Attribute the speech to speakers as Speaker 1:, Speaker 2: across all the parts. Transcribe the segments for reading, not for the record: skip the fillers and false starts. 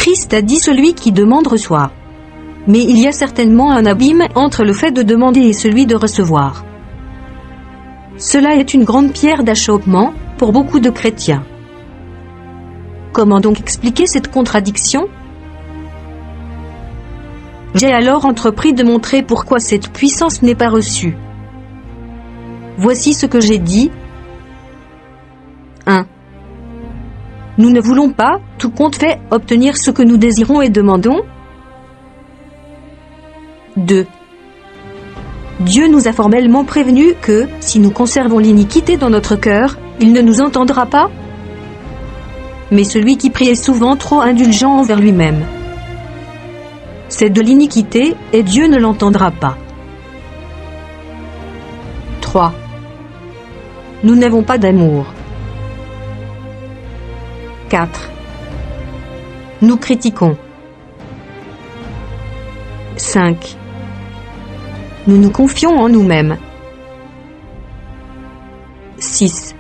Speaker 1: Christ a dit celui qui demande reçoit. Mais il y a certainement un abîme entre le fait de demander et celui de recevoir. Cela est une grande pierre d'achoppement pour beaucoup de chrétiens. Comment donc expliquer cette contradiction? J'ai alors entrepris de montrer pourquoi cette puissance n'est pas reçue. Voici ce que j'ai dit. 1. Nous ne voulons pas, tout compte fait, obtenir ce que nous désirons et demandons. 2. Dieu nous a formellement prévenu que, si nous conservons l'iniquité dans notre cœur, il ne nous entendra pas. Mais celui qui prie est souvent trop indulgent envers lui-même. C'est de l'iniquité, et Dieu ne l'entendra pas. 3. Nous n'avons pas d'amour. 4. Nous critiquons. 5. Nous nous confions en nous-mêmes. 6.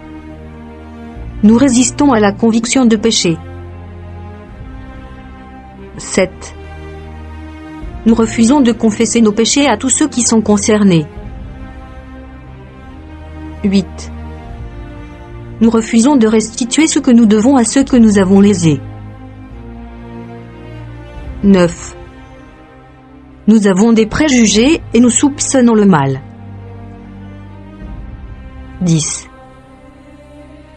Speaker 1: Nous résistons à la conviction de péché. 7. Nous refusons de confesser nos péchés à tous ceux qui sont concernés. 8. Nous refusons de restituer ce que nous devons à ceux que nous avons lésés. 9. Nous avons des préjugés et nous soupçonnons le mal. 10.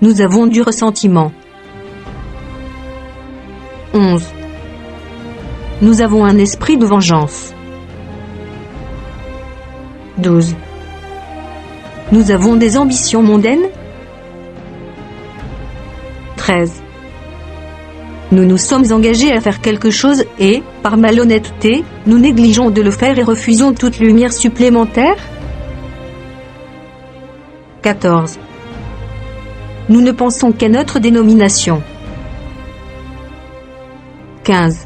Speaker 1: Nous avons du ressentiment. 11. Nous avons un esprit de vengeance. 12. Nous avons des ambitions mondaines. 13. Nous nous sommes engagés à faire quelque chose et, par malhonnêteté, nous négligeons de le faire et refusons toute lumière supplémentaire. 14. Nous ne pensons qu'à notre dénomination. 15.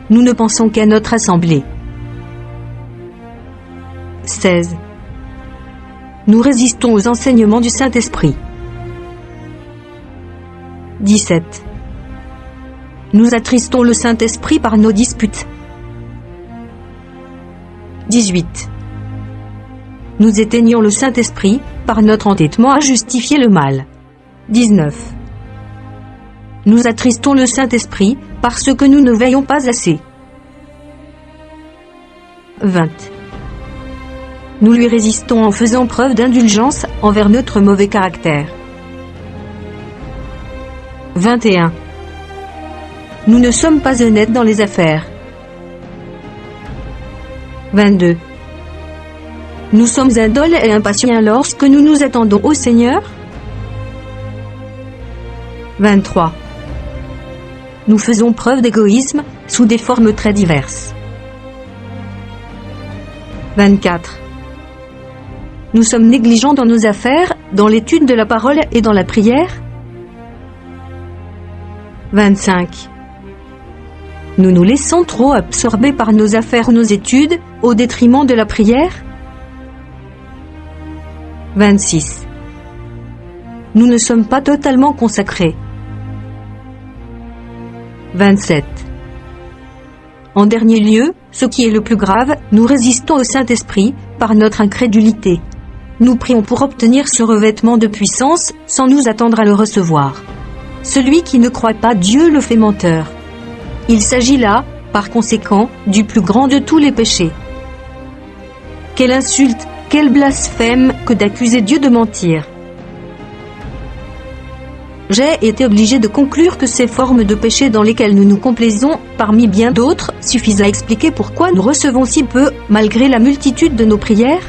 Speaker 1: Nous ne pensons qu'à notre assemblée. 16. Nous résistons aux enseignements du Saint-Esprit. 17. Nous attristons le Saint-Esprit par nos disputes. 18. Nous éteignons le Saint-Esprit par notre entêtement à justifier le mal. 19. Nous attristons le Saint-Esprit parce que nous ne veillons pas assez. 20. Nous lui résistons en faisant preuve d'indulgence envers notre mauvais caractère. 21. Nous ne sommes pas honnêtes dans les affaires. 22. Nous sommes indoles et impatients lorsque nous nous attendons au Seigneur. 23. Nous faisons preuve d'égoïsme sous des formes très diverses. 24. Nous sommes négligents dans nos affaires, dans l'étude de la parole et dans la prière. 25. Nous nous laissons trop absorber par nos affaires ou nos études, au détriment de la prière. 26. Nous ne sommes pas totalement consacrés. 27. En dernier lieu, ce qui est le plus grave, nous résistons au Saint-Esprit par notre incrédulité. Nous prions pour obtenir ce revêtement de puissance sans nous attendre à le recevoir. Celui qui ne croit pas Dieu le fait menteur. Il s'agit là, par conséquent, du plus grand de tous les péchés. Quelle insulte, quel blasphème que d'accuser Dieu de mentir. J'ai été obligé de conclure que ces formes de péché dans lesquelles nous nous complaisons, parmi bien d'autres, suffisent à expliquer pourquoi nous recevons si peu, malgré la multitude de nos prières.